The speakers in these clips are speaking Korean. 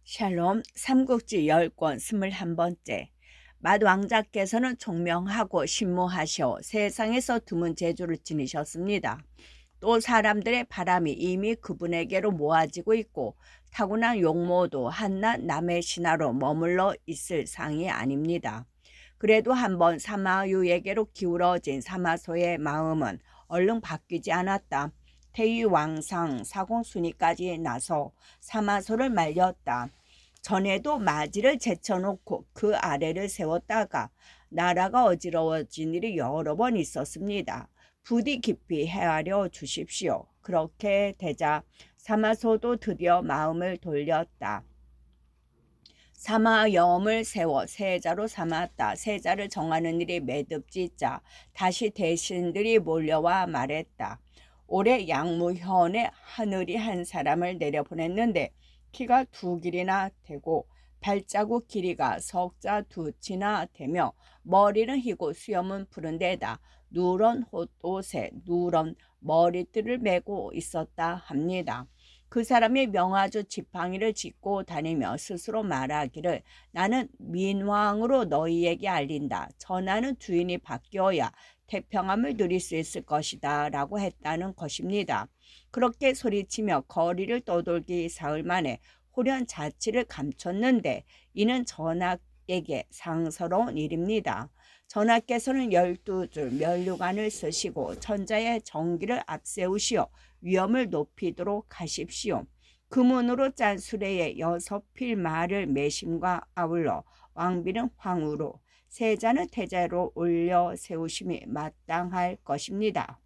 샬롬 삼국지 10권 21번째. 맏왕자께서는 총명하고 신무하시어 세상에서 드문 재주를 지니셨습니다. 또 사람들의 바람이 이미 그분에게로 모아지고 있고 타고난 용모도 한낱 남의 신하로 머물러 있을 상이 아닙니다. 그래도 한번 사마유에게로 기울어진 사마소의 마음은 얼른 바뀌지 않았다. 태위왕상 사공순이까지 나서 사마소를 말렸다. 전에도 마지를 제쳐놓고 그 아래를 세웠다가 나라가 어지러워진 일이 여러 번 있었습니다. 부디 깊이 헤아려 주십시오. 그렇게 되자 사마소도 드디어 마음을 돌렸다. 사마염을 세워 세자로 삼았다. 세자를 정하는 일이 매듭짓자 다시 대신들이 몰려와 말했다. 올해 양무현에 하늘이 한 사람을 내려보냈는데 키가 2길이나 되고 발자국 길이가 석자 2치나 되며 머리는 희고 수염은 푸른 데다 누런 옷에 누런 머리띠를 메고 있었다 합니다. 그 사람이 명아주 지팡이를 짚고 다니며 스스로 말하기를 나는 민왕으로 너희에게 알린다. 전하는 주인이 바뀌어야 태평함을 누릴 수 있을 것이다 라고 했다는 것입니다. 그렇게 소리치며 거리를 떠돌기 사흘 만에 호련 자취를 감췄는데 이는 전하에게 상서로운 일입니다. 전하께서는 12줄 면류관을 쓰시고 천자의 정기를 앞세우시어 위엄을 높이도록 하십시오. 금은으로 짠 수레에 6필 말을 매심과 아울러 왕비는 황후로 세자는 태자로 올려 세우심이 마땅할 것입니다.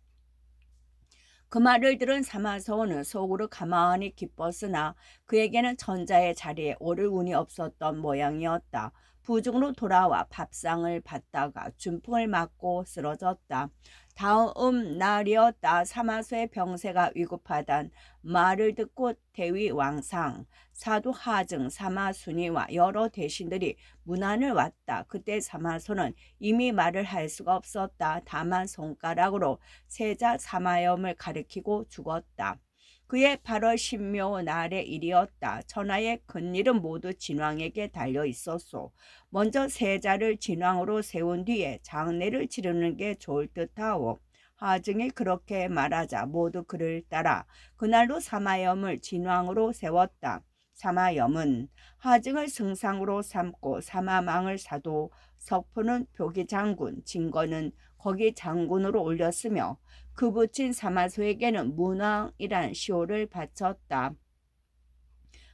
그 말을 들은 사마소는 속으로 가만히 기뻤으나 그에게는 천자의 자리에 오를 운이 없었던 모양이었다. 부중으로 돌아와 밥상을 받다가 준풍을 맞고 쓰러졌다. 다음 날이었다. 사마소의 병세가 위급하단 말을 듣고 대위 왕상, 사도 하증, 사마순이와 여러 대신들이 문안을 왔다. 그때 사마소는 이미 말을 할 수가 없었다. 다만 손가락으로 세자 사마염을 가리키고 죽었다. 그의 8월 신묘 날의 일이었다. 천하의 큰일은 모두 진왕에게 달려 있었소. 먼저 세자를 진왕으로 세운 뒤에 장례를 치르는 게 좋을 듯하오. 하증이 그렇게 말하자 모두 그를 따라 그날로 사마염을 진왕으로 세웠다. 사마염은 하증을 승상으로 삼고 사마망을 사도, 석포는 표기 장군, 진거는 거기 장군으로 올렸으며 그 부친 사마소에게는 문왕이란 시호를 바쳤다.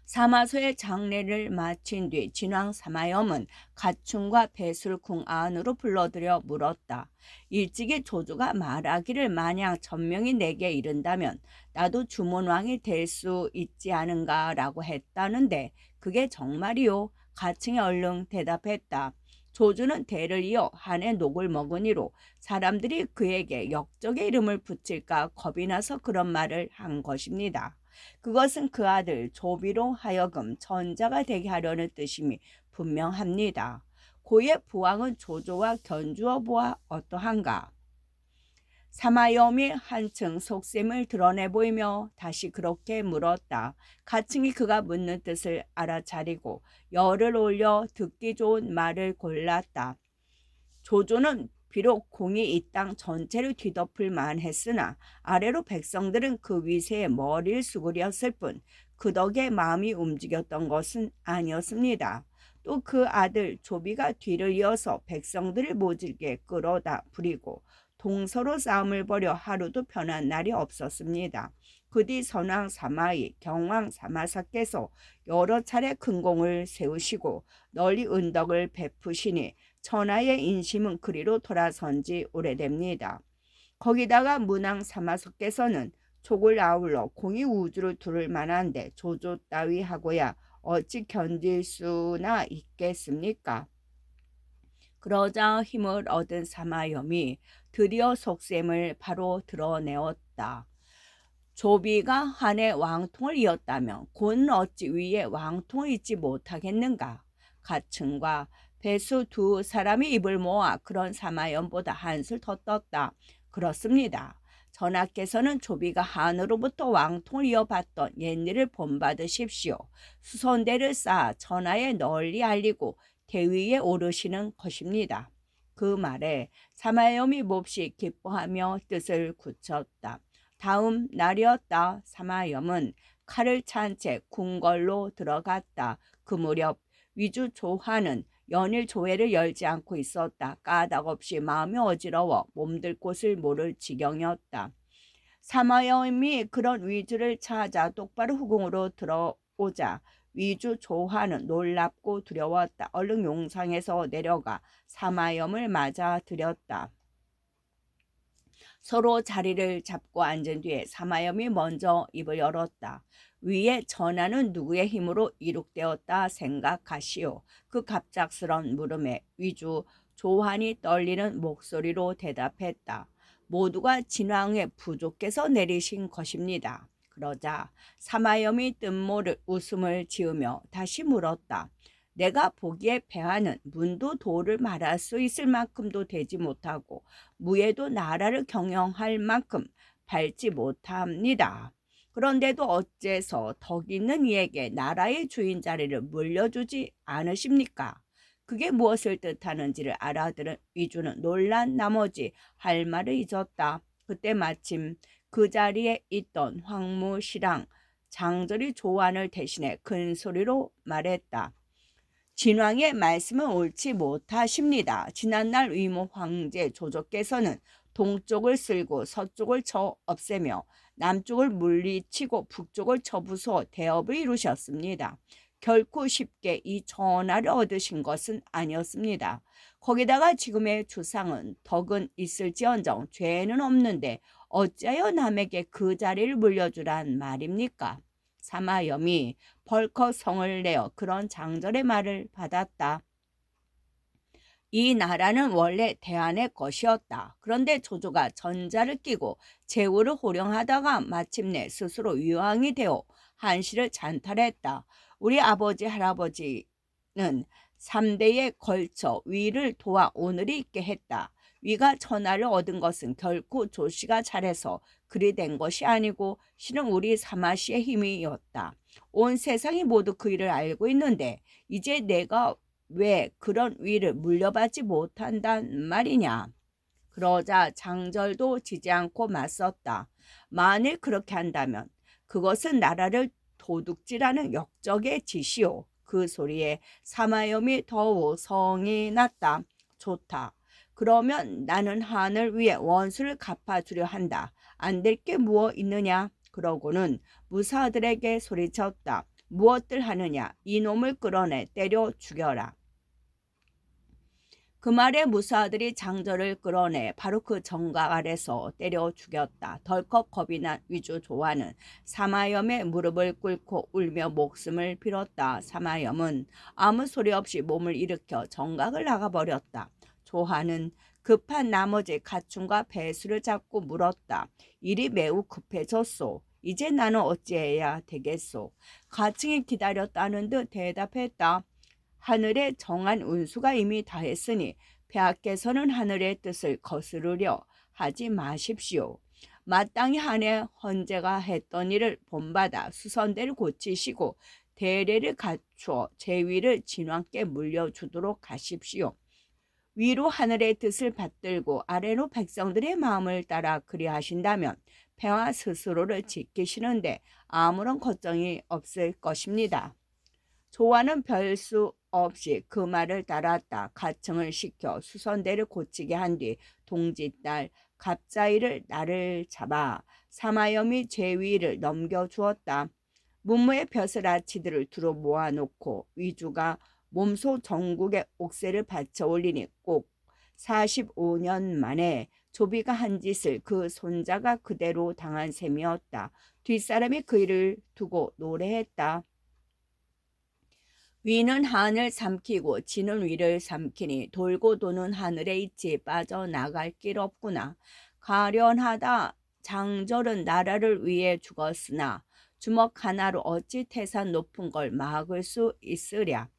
사마소의 장례를 마친 뒤 진왕 사마염은 가춘과 배술궁 안으로 불러들여 물었다. 일찍이 조조가 말하기를 만약 천명이 내게 이른다면 나도 주문왕이 될 수 있지 않은가 라고 했다는데 그게 정말이요? 가칭이 얼른 대답했다. 조조는 대를 이어 한해 녹을 먹으니로 사람들이 그에게 역적의 이름을 붙일까 겁이 나서 그런 말을 한 것입니다. 그것은 그 아들 조비로 하여금 전자가 되게 하려는 뜻임이 분명합니다. 고의 부왕은 조조와 견주어 보아 어떠한가? 사마염이 한층 속셈을 드러내 보이며 다시 그렇게 물었다. 가칭이 그가 묻는 뜻을 알아차리고 열을 올려 듣기 좋은 말을 골랐다. 조조는 비록 공이 이 땅 전체를 뒤덮을 만했으나 아래로 백성들은 그 위세에 머리를 수그렸을 뿐 그 덕에 마음이 움직였던 것은 아니었습니다. 또 그 아들 조비가 뒤를 이어서 백성들을 모질게 끌어다 부리고 동서로 싸움을 벌여 하루도 편한 날이 없었습니다. 그 뒤 선왕 사마이, 경왕 사마사께서 여러 차례 큰 공을 세우시고 널리 은덕을 베푸시니 천하의 인심은 그리로 돌아선 지 오래됩니다. 거기다가 문왕 사마석께서는 촉을 아울러 공이 우주를 두를 만한데 조조 따위 하고야 어찌 견딜 수나 있겠습니까? 그러자 힘을 얻은 사마염이 드디어 속셈을 바로 드러내었다. 조비가 한해 왕통을 이었다면 고는 어찌 위에 왕통을 잇지 못하겠는가? 가층과 배수 두 사람이 입을 모아 그런 사마염보다 한술 더 떴다. 그렇습니다. 전하께서는 조비가 한으로부터 왕통을 이어받던 옛일을 본받으십시오. 수선대를 쌓아 전하에 널리 알리고 대위에 오르시는 것입니다. 그 말에 사마염이 몹시 기뻐하며 뜻을 굳혔다. 다음 날이었다. 사마염은 칼을 찬 채 궁궐로 들어갔다. 그 무렵 위주 조화는 연일 조회를 열지 않고 있었다. 까닭없이 마음이 어지러워 몸들 곳을 모를 지경이었다. 사마염이 그런 위주를 찾아 똑바로 후궁으로 들어오자 위주 조화는 놀랍고 두려웠다. 얼른 용상에서 내려가 사마염을 맞아들였다. 서로 자리를 잡고 앉은 뒤에 사마염이 먼저 입을 열었다. 위에 전하는 누구의 힘으로 이룩되었다 생각하시오. 그 갑작스런 물음에 위주 조한이 떨리는 목소리로 대답했다. 모두가 진왕의 부족께서 내리신 것입니다. 그러자 사마염이 뜬모를 웃음을 지으며 다시 물었다. 내가 보기에 폐하는 문도 도를 말할 수 있을 만큼도 되지 못하고 무예도 나라를 경영할 만큼 밟지 못합니다. 그런데도 어째서 덕 있는 이에게 나라의 주인 자리를 물려주지 않으십니까? 그게 무엇을 뜻하는지를 알아들은 위주는 놀란 나머지 할 말을 잊었다. 그때 마침 그 자리에 있던 황무시랑 장절이 조안을 대신해 큰 소리로 말했다. 진왕의 말씀은 옳지 못하십니다. 지난날 위모 황제 조조께서는 동쪽을 쓸고 서쪽을 쳐 없애며 남쪽을 물리치고 북쪽을 쳐부숴 대업을 이루셨습니다. 결코 쉽게 이 전하를 얻으신 것은 아니었습니다. 거기다가 지금의 주상은 덕은 있을지언정 죄는 없는데 어찌하여 남에게 그 자리를 물려주란 말입니까? 사마염이 벌컥 성을 내어 그런 장절의 말을 받았다. 이 나라는 원래 대한의 것이었다. 그런데 조조가 전자를 끼고 제후를 호령하다가 마침내 스스로 위왕이 되어 한시를 찬탈했다. 우리 아버지 할아버지는 3대에 걸쳐 위를 도와 오늘이 있게 했다. 위가 전하를 얻은 것은 결코 조씨가 잘해서 그리 된 것이 아니고 실은 우리 사마씨의 힘이었다. 온 세상이 모두 그 일을 알고 있는데 이제 내가 왜 그런 위를 물려받지 못한단 말이냐. 그러자 장절도 지지 않고 맞섰다. 만일 그렇게 한다면 그것은 나라를 도둑질하는 역적의 짓이오. 그 소리에 사마염이 더욱 성이 났다. 좋다. 그러면 나는 한을 위해 원수를 갚아주려 한다. 안 될 게 무엇 있느냐? 그러고는 무사들에게 소리쳤다. 무엇들 하느냐? 이놈을 끌어내 때려 죽여라. 그 말에 무사들이 장절을 끌어내 바로 그 정각 아래서 때려 죽였다. 덜컥 겁이 난 위주 조화는 사마염의 무릎을 꿇고 울며 목숨을 빌었다. 사마염은 아무 소리 없이 몸을 일으켜 정각을 나가버렸다. 조화는 급한 나머지 가춤과 배수를 잡고 물었다. 일이 매우 급해졌소. 이제 나는 어찌해야 되겠소. 가층이 기다렸다는 듯 대답했다. 하늘에 정한 운수가 이미 다했으니 폐하께서는 하늘의 뜻을 거스르려 하지 마십시오. 마땅히 한해 헌제가 했던 일을 본받아 수선대를 고치시고 대례를 갖추어 제위를 진왕께 물려주도록 하십시오. 위로 하늘의 뜻을 받들고 아래로 백성들의 마음을 따라 그리하신다면 폐하 스스로를 지키시는데 아무런 걱정이 없을 것입니다. 조화는 별수 없이 그 말을 따랐다. 가청을 시켜 수선대를 고치게 한 뒤 동짓딸 갑자이를 나를 잡아 사마염이 제위를 넘겨주었다. 문무의 벼슬아치들을 두루 모아놓고 위주가 몸소 전국에 옥새를 받쳐 올리니 꼭 45년 만에 조비가 한 짓을 그 손자가 그대로 당한 셈이었다. 뒷사람이 그 일을 두고 노래했다. 위는 하늘 삼키고 지는 위를 삼키니 돌고 도는 하늘에 있지 빠져나갈 길 없구나. 가련하다 장절은 나라를 위해 죽었으나 주먹 하나로 어찌 태산 높은 걸 막을 수 있으랴.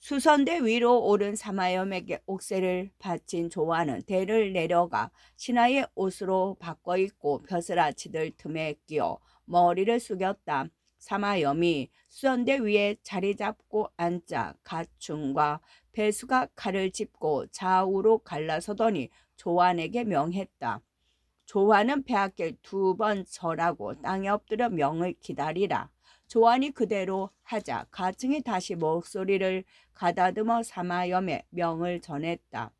수선대 위로 오른 사마염에게 옥새를 바친 조화는 대를 내려가 신하의 옷으로 바꿔 입고 벼슬아치들 틈에 끼어 머리를 숙였다. 사마염이 수선대 위에 자리 잡고 앉자 가충과 배수가 칼을 짚고 좌우로 갈라서더니 조안에게 명했다. 조안은 폐하께 2번 절하고 땅에 엎드려 명을 기다리라. 조안이 그대로 하자 가증이 다시 목소리를 가다듬어 사마염에 명을 전했다.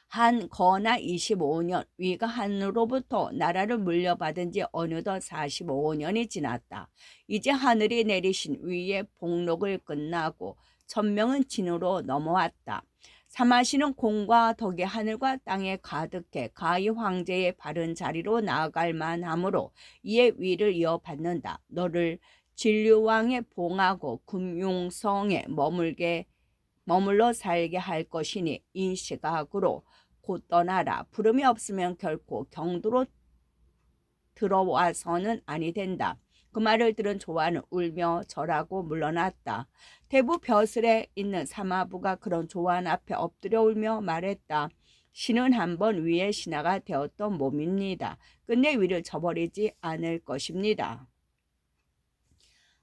한 거나 25년 위가 한으로부터 나라를 물려받은 지 어느덧 45년이 지났다. 이제 하늘이 내리신 위의 복록을 끝나고 천명은 진으로 넘어왔다. 사마시는 공과 덕이 하늘과 땅에 가득해 가히 황제의 바른 자리로 나아갈 만하므로 이에 위를 이어받는다. 너를 진류왕에 봉하고 금융성에 머물러 살게 할 것이니 이 시각으로 곧 떠나라. 부름이 없으면 결코 경도로 들어와서는 아니 된다. 그 말을 들은 조안은 울며 절하고 물러났다. 대부 벼슬에 있는 사마부가 그런 조안 앞에 엎드려 울며 말했다. 신은 한번 위의 신하가 되었던 몸입니다. 끝내 위를 저버리지 않을 것입니다.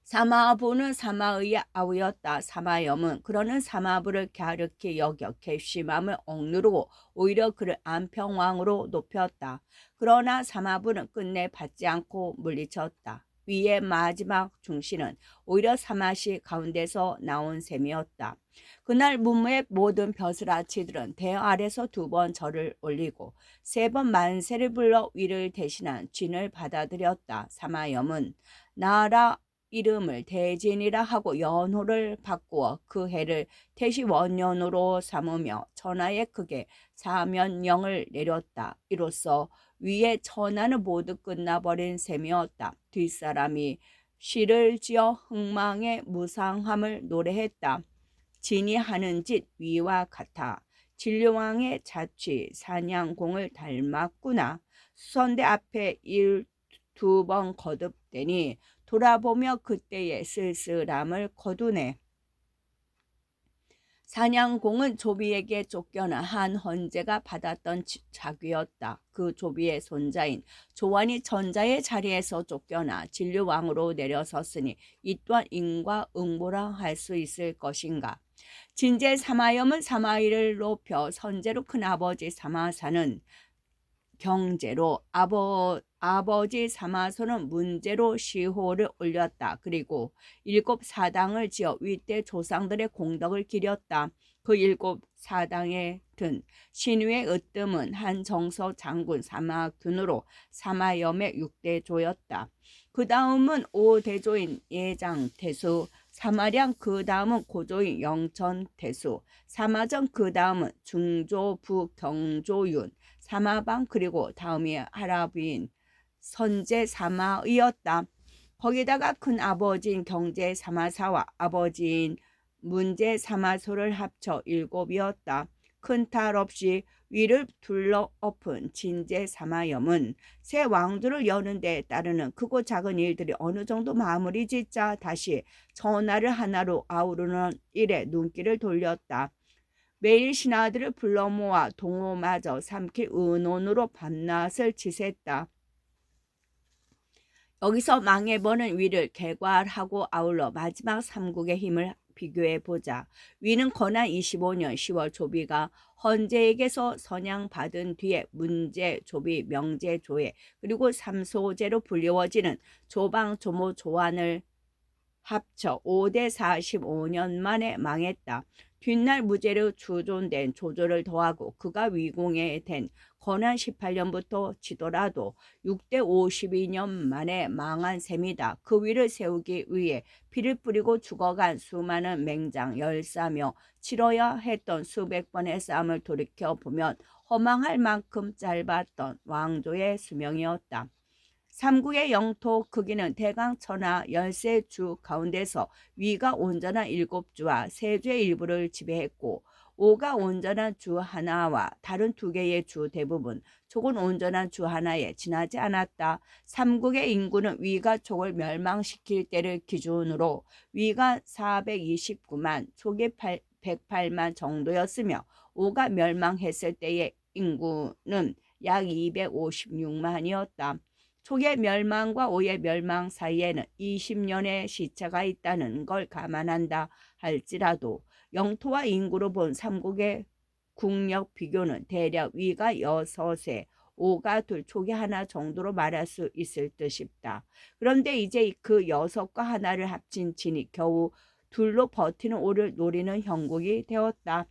사마부는 사마의 아우였다. 사마염은 그러는 사마부를 갸륵히 여겨 괘씸함을 억누르고 오히려 그를 안평왕으로 높였다. 그러나 사마부는 끝내 받지 않고 물리쳤다. 위의 마지막 중신은 오히려 사마시 가운데서 나온 셈이었다. 그날 문무의 모든 벼슬아치들은 대 아래서 2번 절을 올리고 3번 만세를 불러 위를 대신한 쥔을 받아들였다. 사마염은 나라 이름을 대진이라 하고 연호를 바꾸어 그 해를 태시원년으로 삼으며 천하에 크게 사면령을 내렸다. 이로써 위의 천하는 모두 끝나버린 셈이었다. 뒷사람이 시를 지어 흥망의 무상함을 노래했다. 진이 하는 짓 위와 같아. 진료왕의 자취 사냥공을 닮았구나. 수선대 앞에 2번 거듭되니 돌아보며 그때의 쓸쓸함을 거두네. 사냥공은 조비에게 쫓겨나 한 헌제가 받았던 자귀였다. 그 조비의 손자인 조안이 전자의 자리에서 쫓겨나 진류왕으로 내려섰으니 이 또한 인과 응보라 할 수 있을 것인가. 진제 사마염은 사마이를 높여 선제로 큰아버지 사마사는 경제로 아버지 사마소는 문제로 시호를 올렸다. 그리고 7사당을 지어 윗대 조상들의 공덕을 기렸다. 그 7사당에 든 신위의 으뜸은 한 정서 장군 사마균으로 사마염의 6대조였다. 그 다음은 5대조인 예장태수, 사마량 그 다음은 고조인 영천태수, 사마정 그 다음은 중조부 경조윤, 사마방 그리고 다음이 할아비인 선제 사마이었다. 거기다가 큰 아버지인 경제 사마사와 아버지인 문제 사마소를 합쳐 7이었다. 큰 탈 없이 위를 둘러 엎은 진제 사마염은 새 왕조를 여는 데 따르는 크고 작은 일들이 어느 정도 마무리 짓자 다시 전하를 하나로 아우르는 일에 눈길을 돌렸다. 매일 신하들을 불러 모아 동호마저 삼킬 의논으로 밤낮을 지샜다. 여기서 망해버는 위를 개괄하고 아울러 마지막 삼국의 힘을 비교해보자. 위는 건한 25년 10월 조비가 헌제에게서 선양받은 뒤에 문제, 조비, 명제, 조회 그리고 삼소제로 불리워지는 조방, 조모, 조안을 합쳐 5대 45년 만에 망했다. 뒷날 무죄로 추존된 조조를 더하고 그가 위공에 된 건한 18년부터 치더라도 6대 52년 만에 망한 셈이다. 그 위를 세우기 위해 피를 뿌리고 죽어간 수많은 맹장 열사며 치러야 했던 수백 번의 싸움을 돌이켜보면 허망할 만큼 짧았던 왕조의 수명이었다. 삼국의 영토 크기는 대강 천하 13주 가운데서 위가 온전한 7주와 세주의 일부를 지배했고 오가 온전한 주 하나와 다른 두 개의 주 대부분, 촉은 온전한 주 하나에 지나지 않았다. 삼국의 인구는 위가 촉을 멸망시킬 때를 기준으로 위가 429만, 촉이 108만 정도였으며 오가 멸망했을 때의 인구는 약 256만이었다. 촉의 멸망과 오의 멸망 사이에는 20년의 시차가 있다는 걸 감안한다 할지라도 영토와 인구로 본 삼국의 국력 비교는 대략 위가 6에 오가 2, 촉이 하나 정도로 말할 수 있을 듯 싶다. 그런데 이제 그 6과 하나를 합친 진이 겨우 둘로 버티는 오를 노리는 형국이 되었다.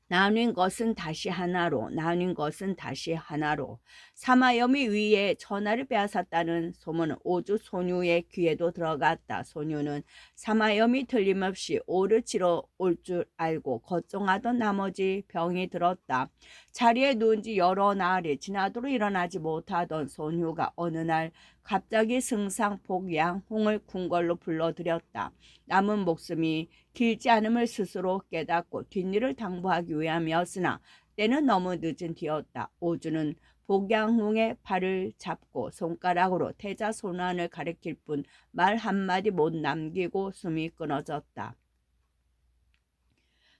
나뉜 것은 다시 하나로, 나뉜 것은 다시 하나로. 사마염이 위에 천하를 빼앗았다는 소문은 오주 소뉴의 귀에도 들어갔다. 소뉴는 사마염이 틀림없이 오를 치러 올 줄 알고 걱정하던 나머지 병이 들었다. 자리에 누운 지 여러 날이 지나도록 일어나지 못하던 소뉴가 어느 날 갑자기 승상 복양홍을 궁궐로 불러들였다. 남은 목숨이 길지 않음을 스스로 깨닫고 뒷일을 당부하기 위함이었으나 때는 너무 늦은 뒤였다. 오주는 복양홍의 팔을 잡고 손가락으로 태자 손안을 가리킬 뿐 말 한마디 못 남기고 숨이 끊어졌다.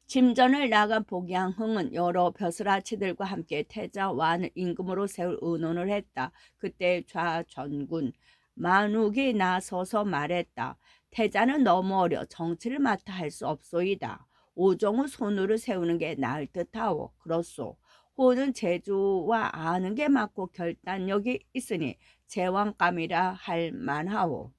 침전을 나간 복양흥은 여러 벼슬아치들과 함께 태자 완을 임금으로 세울 의논을 했다. 그때 좌전군 만욱이 나서서 말했다. 태자는 너무 어려 정치를 맡아 할 수 없소이다. 오정후 손으로 세우는 게 나을 듯하오. 그렇소. 호는 재주와 아는 게 많고 결단력이 있으니 제왕감이라 할 만하오.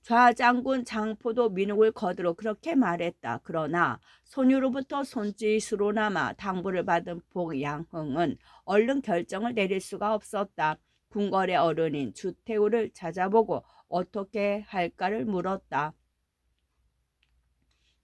좌장군 장포도 민욱을 거들어 그렇게 말했다. 그러나 소녀로부터 손짓으로나마 당부를 받은 복양흥은 얼른 결정을 내릴 수가 없었다. 궁궐의 어른인 주태우를 찾아보고 어떻게 할까를 물었다.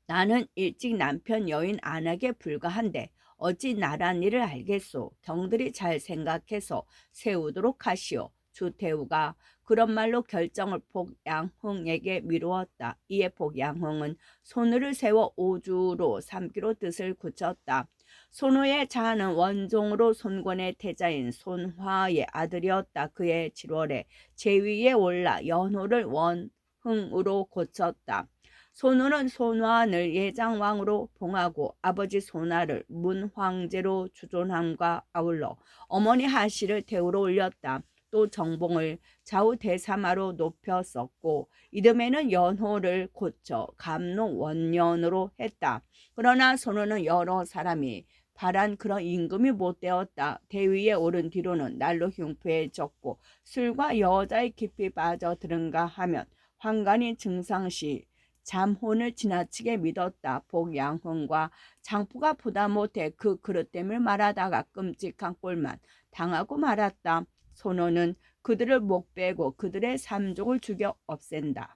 나는 일찍 남편 여인 안하게 불과한데 어찌 나란 일을 알겠소. 경들이 잘 생각해서 세우도록 하시오. 주태우가 그런 말로 결정을 복양흥에게 미루었다. 이에 복양흥은 손을 세워 오주로 삼기로 뜻을 굳혔다. 손우의 자는 원종으로 손권의 태자인 손화의 아들이었다. 그의 7월에 제위에 올라 연호를 원흥으로 고쳤다. 손우는 손화를 예장왕으로 봉하고 아버지 손화를 문황제로 추존함과 아울러 어머니 하씨를 태우로 올렸다. 또 정봉을 좌우대사마로 높였었고 이듬해는 연호를 고쳐 감로 원년으로 했다. 그러나 손우는 여러 사람이 바란 그런 임금이 못 되었다. 대위에 오른 뒤로는 날로 흉패해졌고 술과 여자에 깊이 빠져들은가 하면 환관이 증상시 잠혼을 지나치게 믿었다. 복양흥과 장포가 보다 못해 그 그릇됨을 말하다가 끔찍한 꼴만 당하고 말았다. 손호는 그들을 목 빼고 그들의 삼족을 죽여 없앴다.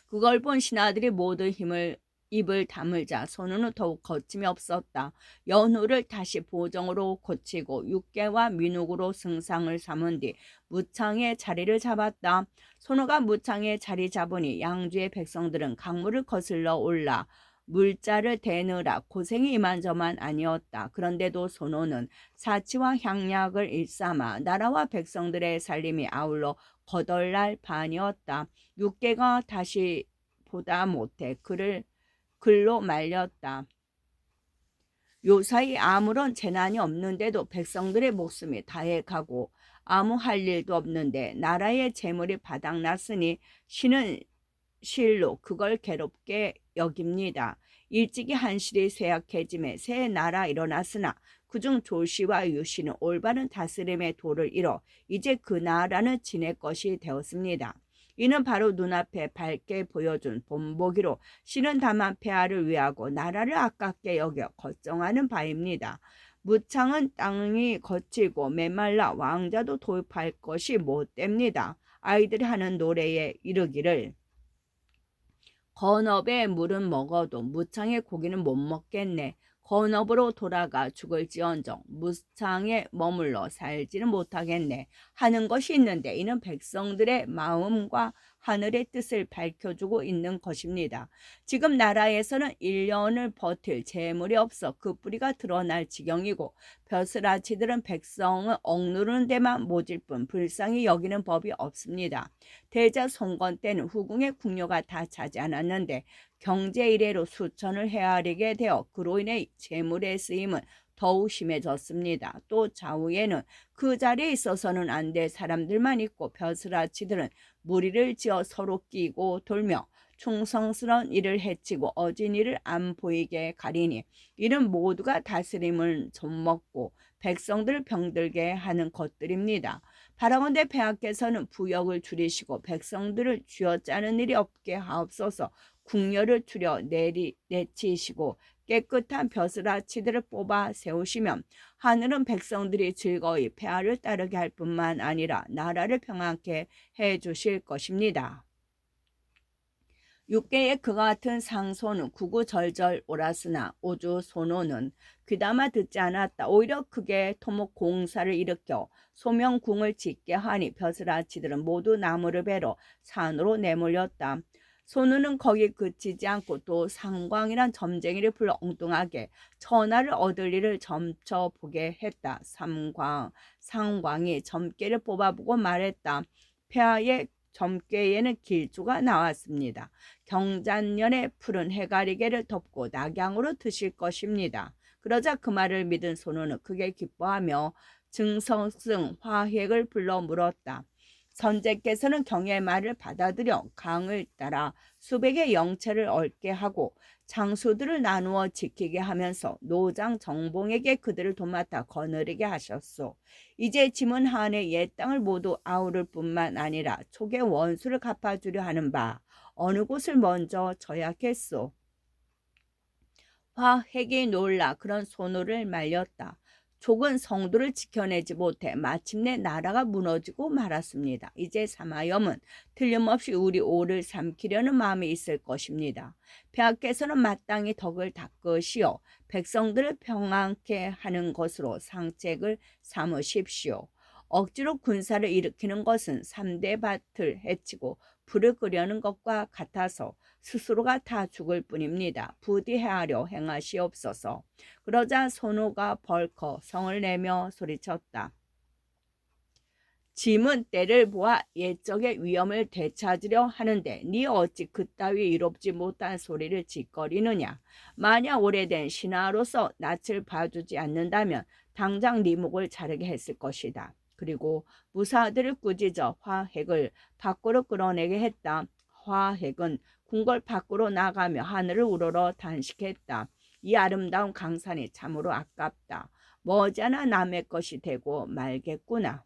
그걸 본 신하들이 모두 입을 다물자 손우는 더욱 거침이 없었다. 연후를 다시 보정으로 고치고 육계와 민욱으로 승상을 삼은 뒤 무창의 자리를 잡았다. 손우가 무창의 자리 잡으니 양주의 백성들은 강물을 거슬러 올라 물자를 대느라 고생이 이만저만 아니었다. 그런데도 손호는 사치와 향약을 일삼아 나라와 백성들의 살림이 아울러 거덜날 판이었다. 육계가 다시 보다 못해 그를 글로 말렸다. 요사이 아무런 재난이 없는데도 백성들의 목숨이 다해가고 아무 할 일도 없는데 나라의 재물이 바닥났으니 신은 실로 그걸 괴롭게 여깁니다. 일찍이 한실이 쇠약해짐에 새 나라 일어났으나 그중 조씨와 유씨는 올바른 다스림의 도를 잃어 이제 그 나라는 진의 것이 되었습니다. 이는 바로 눈앞에 밝게 보여준 본보기로 신은 다만 폐하를 위하고 나라를 아깝게 여겨 걱정하는 바입니다. 무창은 땅이 거칠고 메말라 왕자도 도입할 것이 못됩니다. 아이들이 하는 노래에 이르기를 건업에 물은 먹어도 무창의 고기는 못 먹겠네. 건업으로 돌아가 죽을지언정 무창에 머물러 살지는 못하겠네 하는 것이 있는데, 이는 백성들의 마음과 하늘의 뜻을 밝혀주고 있는 것입니다. 지금 나라에서는 1년을 버틸 재물이 없어 그 뿌리가 드러날 지경이고, 벼슬아치들은 백성을 억누르는 데만 모질 뿐 불쌍히 여기는 법이 없습니다. 대자 송건 때는 후궁의 궁녀가 다 차지 않았는데 경제 이래로 수천을 헤아리게 되어 그로 인해 재물의 쓰임은 더욱 심해졌습니다. 또 좌우에는 그 자리에 있어서는 안 될 사람들만 있고, 벼슬아치들은 무리를 지어 서로 끼고 돌며 충성스러운 일을 해치고 어진 일을 안 보이게 가리니, 이는 모두가 다스림을 좀먹고 백성들을 병들게 하는 것들입니다. 바라건대 폐하께서는 부역을 줄이시고 백성들을 쥐어짜는 일이 없게 하옵소서. 궁녀를 줄여 내치시고 깨끗한 벼슬아치들을 뽑아 세우시면 하늘은 백성들이 즐거이 폐하를 따르게 할 뿐만 아니라 나라를 평안케 해주실 것입니다. 육계의 그와 같은 상소는 구구절절 옳았으나 오주소노는 귀담아 듣지 않았다. 오히려 크게 토목 공사를 일으켜 소명궁을 짓게 하니 벼슬아치들은 모두 나무를 베러 산으로 내몰렸다. 소누는 거기 그치지 않고 또 상광이란 점쟁이를 불러 엉뚱하게 천하를 얻을 일을 점쳐보게 했다. 상광이 점괘를 뽑아보고 말했다. 폐하의 점괘에는 길조가 나왔습니다. 경잔년에 푸른 해가리개를 덮고 낙양으로 드실 것입니다. 그러자 그 말을 믿은 소노는 크게 기뻐하며 증성승 화획을 불러 물었다. 선제께서는 경의 말을 받아들여 강을 따라 수백의 영체를 얻게 하고 장수들을 나누어 지키게 하면서 노장 정봉에게 그들을 도맡아 거느리게 하셨소. 이제 짐은 한의 옛 땅을 모두 아우를 뿐만 아니라 촉의 원수를 갚아주려 하는 바 어느 곳을 먼저 저약했소. 화획이 놀라 그런 소노를 말렸다. 촉은 성도를 지켜내지 못해 마침내 나라가 무너지고 말았습니다. 이제 사마염은 틀림없이 우리 오를 삼키려는 마음이 있을 것입니다. 폐하께서는 마땅히 덕을 닦으시어 백성들을 평안케 하는 것으로 상책을 삼으십시오. 억지로 군사를 일으키는 것은 3대 밭을 해치고 불을 끄려는 것과 같아서 스스로가 다 죽을 뿐입니다. 부디 헤아려 행하시옵소서. 그러자 소노가 벌컥 성을 내며 소리쳤다. 짐은 때를 보아 옛적의 위엄을 되찾으려 하는데 네 어찌 그따위 이롭지 못한 소리를 짓거리느냐. 만약 오래된 신하로서 낯을 봐주지 않는다면 당장 네 목을 자르게 했을 것이다. 그리고 무사들을 꾸짖어 화획을 밖으로 끌어내게 했다. 화획은 궁궐 밖으로 나가며 하늘을 우러러 단식했다. 이 아름다운 강산이 참으로 아깝다. 머지않아 남의 것이 되고 말겠구나.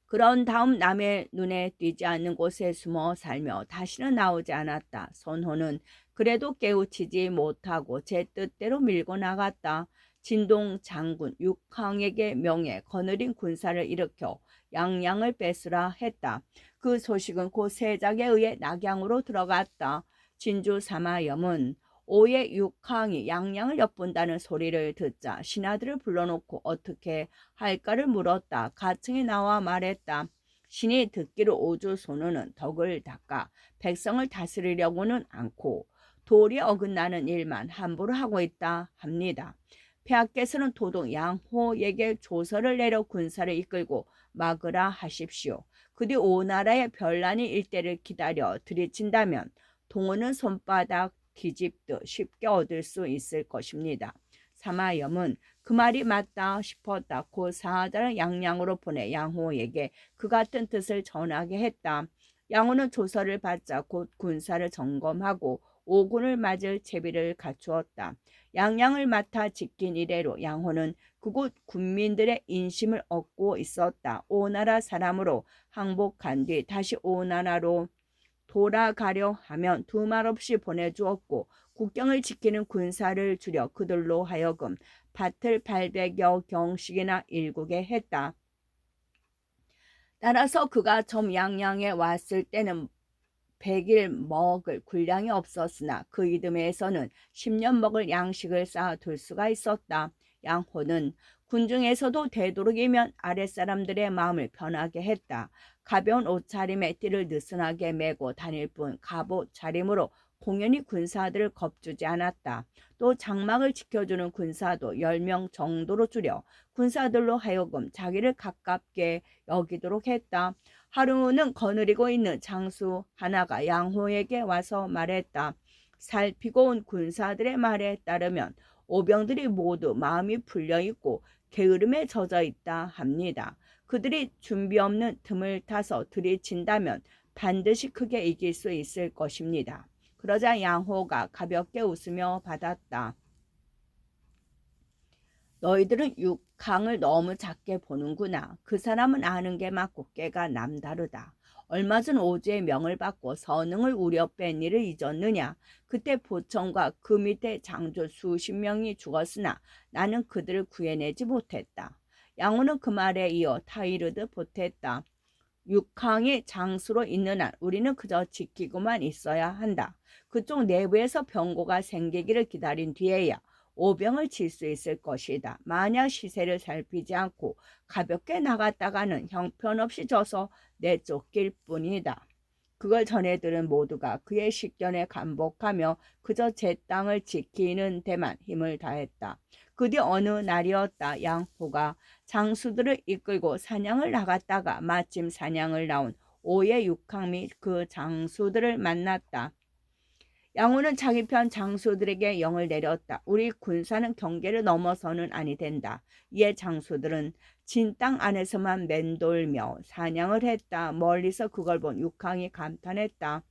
그런 다음 남의 눈에 띄지 않는 곳에 숨어 살며 다시는 나오지 않았다. 손호는 그래도 깨우치지 못하고 제 뜻대로 밀고 나갔다. 진동 장군 육항에게 명해 거느린 군사를 일으켜 양양을 뺏으라 했다. 그 소식은 곧 세작에 의해 낙양으로 들어갔다. 진주 사마염은 오의 육항이 양양을 엿본다는 소리를 듣자 신하들을 불러놓고 어떻게 할까를 물었다. 가층이 나와 말했다. 신이 듣기로 오주 소노는 덕을 닦아 백성을 다스리려고는 않고 도리 어긋나는 일만 함부로 하고 있다 합니다. 폐하께서는 도동 양호에게 조서를 내려 군사를 이끌고 막으라 하십시오. 그 뒤 오나라의 별난이 일대를 기다려 들이친다면 동호는 손바닥 뒤집듯 쉽게 얻을 수 있을 것입니다. 사마염은 그 말이 맞다 싶었다. 곧 사하자를 양양으로 보내 양호에게 그 같은 뜻을 전하게 했다. 양호는 조서를 받자 곧 군사를 점검하고 오군을 맞을 채비를 갖추었다. 양양을 맡아 지킨 이래로 양호는 그곳 군민들의 인심을 얻고 있었다. 오나라 사람으로 항복한 뒤 다시 오나라로 돌아가려 하면 두말 없이 보내주었고, 국경을 지키는 군사를 줄여 그들로 하여금 밭을 800여 경씩이나 일구게 했다. 따라서 그가 처음 양양에 왔을 때는 100일 먹을 군량이 없었으나 그 이듬해에서는 10년 먹을 양식을 쌓아둘 수가 있었다. 양호는 군중에서도 되도록이면 아랫사람들의 마음을 편하게 했다. 가벼운 옷차림에 띠를 느슨하게 메고 다닐 뿐 갑옷 차림으로 공연히 군사들을 겁주지 않았다. 또 장막을 지켜주는 군사도 10명 정도로 줄여 군사들로 하여금 자기를 가깝게 여기도록 했다. 하루는 거느리고 있는 장수 하나가 양호에게 와서 말했다. 살피고 온 군사들의 말에 따르면 오병들이 모두 마음이 풀려있고 게으름에 젖어 있다 합니다. 그들이 준비 없는 틈을 타서 들이친다면 반드시 크게 이길 수 있을 것입니다. 그러자 양호가 가볍게 웃으며 받았다. 너희들은 육항을 너무 작게 보는구나. 그 사람은 아는 게 맞고 꾀가 남다르다. 얼마 전 오주의 명을 받고 선흥을 우려 뺀 일을 잊었느냐. 그때 보청과 그 밑에 장조 수십 명이 죽었으나 나는 그들을 구해내지 못했다. 양호는 그 말에 이어 타이르듯 보탰다. 육항이 장수로 있는 한 우리는 그저 지키고만 있어야 한다. 그쪽 내부에서 병고가 생기기를 기다린 뒤에야 오병을 칠 수 있을 것이다. 만약 시세를 살피지 않고 가볍게 나갔다가는 형편없이 져서 내쫓길 뿐이다. 그걸 전해들은 모두가 그의 식견에 감복하며 그저 제 땅을 지키는 데만 힘을 다했다. 그 뒤 어느 날이었다. 양호가 장수들을 이끌고 사냥을 나갔다가 마침 사냥을 나온 오의 육항 및 그 장수들을 만났다. 양호는 자기 편 장수들에게 영을 내렸다. 우리 군사는 경계를 넘어서는 아니 된다. 이에 장수들은 진 땅 안에서만 맴돌며 사냥을 했다. 멀리서 그걸 본 육항이 감탄했다.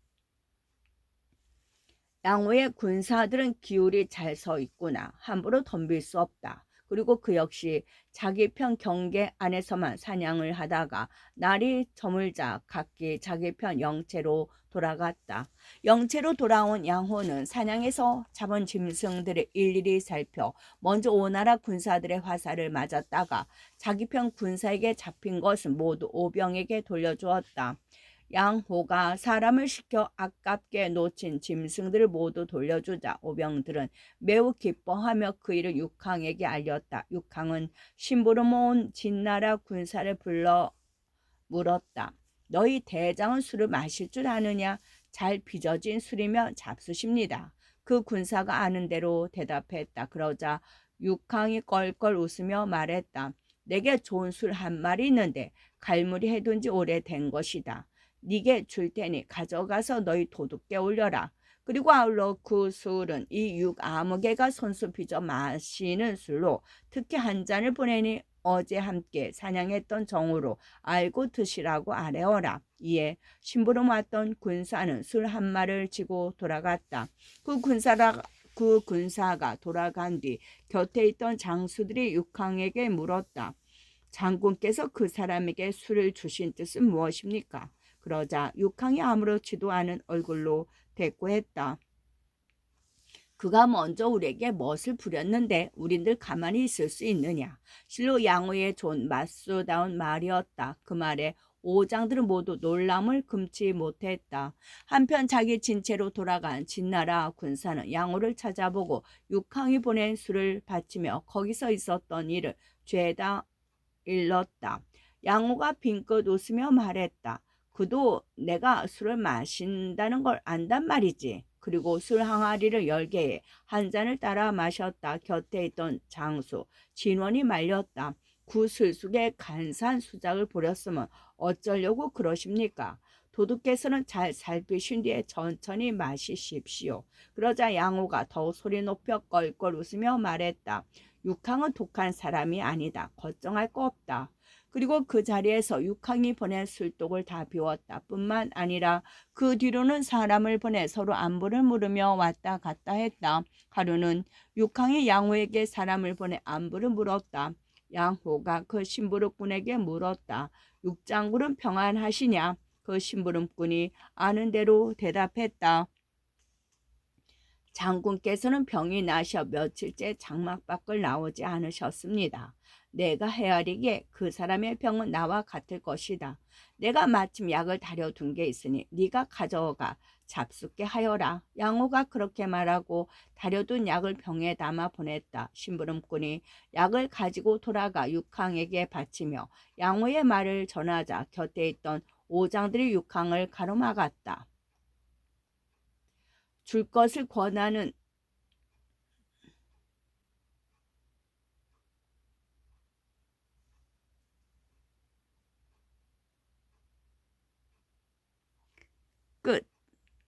양호의 군사들은 기울이 잘 서 있구나. 함부로 덤빌 수 없다. 그리고 그 역시 자기 편 경계 안에서만 사냥을 하다가 날이 저물자 각기 자기 편 영체로 돌아갔다. 영체로 돌아온 양호는 사냥에서 잡은 짐승들을 일일이 살펴 먼저 오나라 군사들의 화살을 맞았다가 자기 편 군사에게 잡힌 것은 모두 오병에게 돌려주었다. 양호가 사람을 시켜 아깝게 놓친 짐승들을 모두 돌려주자 오병들은 매우 기뻐하며 그 일을 육항에게 알렸다. 육항은 심부름 온 진나라 군사를 불러 물었다. 너희 대장은 술을 마실 줄 아느냐? 잘 빚어진 술이면 잡수십니다. 그 군사가 아는 대로 대답했다. 그러자 육항이 껄껄 웃으며 말했다. 내게 좋은 술 한 마리 있는데 갈무리 해둔 지 오래된 것이다. 네게 줄 테니 가져가서 너희 도둑께 올려라. 그리고 아울러 그 술은 이 육아무개가 손수 빚어 마시는 술로 특히 한 잔을 보내니 어제 함께 사냥했던 정으로 알고 드시라고 아뢰어라. 이에 심부름 왔던 군사는 술 한 마리를 지고 돌아갔다. 그 군사가 돌아간 뒤 곁에 있던 장수들이 육항에게 물었다. 장군께서 그 사람에게 술을 주신 뜻은 무엇입니까? 그러자 육항이 아무렇지도 않은 얼굴로 대꾸했다. 그가 먼저 우리에게 멋을 부렸는데 우린들 가만히 있을 수 있느냐. 실로 양호의 존 맞수다운 말이었다. 그 말에 오장들은 모두 놀람을 금치 못했다. 한편 자기 진채로 돌아간 진나라 군사는 양호를 찾아보고 육항이 보낸 술을 바치며 거기서 있었던 일을 죄다 일렀다. 양호가 빙긋 웃으며 말했다. 그도 내가 술을 마신다는 걸 안단 말이지. 그리고 술 항아리를 10개에 한 잔을 따라 마셨다. 곁에 있던 장수 진원이 말렸다. 그 술 속에 간사한 수작을 부렸으면 어쩌려고 그러십니까? 도둑께서는 잘 살피신 뒤에 천천히 마시십시오. 그러자 양호가 더욱 소리 높여 껄껄 웃으며 말했다. 육항은 독한 사람이 아니다. 걱정할 거 없다. 그리고 그 자리에서 육항이 보낸 술독을 다 비웠다. 뿐만 아니라 그 뒤로는 사람을 보내 서로 안부를 물으며 왔다 갔다 했다. 하루는 육항이 양호에게 사람을 보내 안부를 물었다. 양호가 그 심부름꾼에게 물었다. 육장군은 평안하시냐? 그 심부름꾼이 아는 대로 대답했다. 장군께서는 병이 나셔 며칠째 장막 밖을 나오지 않으셨습니다. 내가 헤아리기에 그 사람의 병은 나와 같을 것이다. 내가 마침 약을 다려둔 게 있으니 네가 가져가 잡숫게 하여라. 양호가 그렇게 말하고 다려둔 약을 병에 담아 보냈다. 심부름꾼이 약을 가지고 돌아가 육항에게 바치며 양호의 말을 전하자 곁에 있던 오장들이 육항을 가로막았다. 줄 것을 권하는 끝.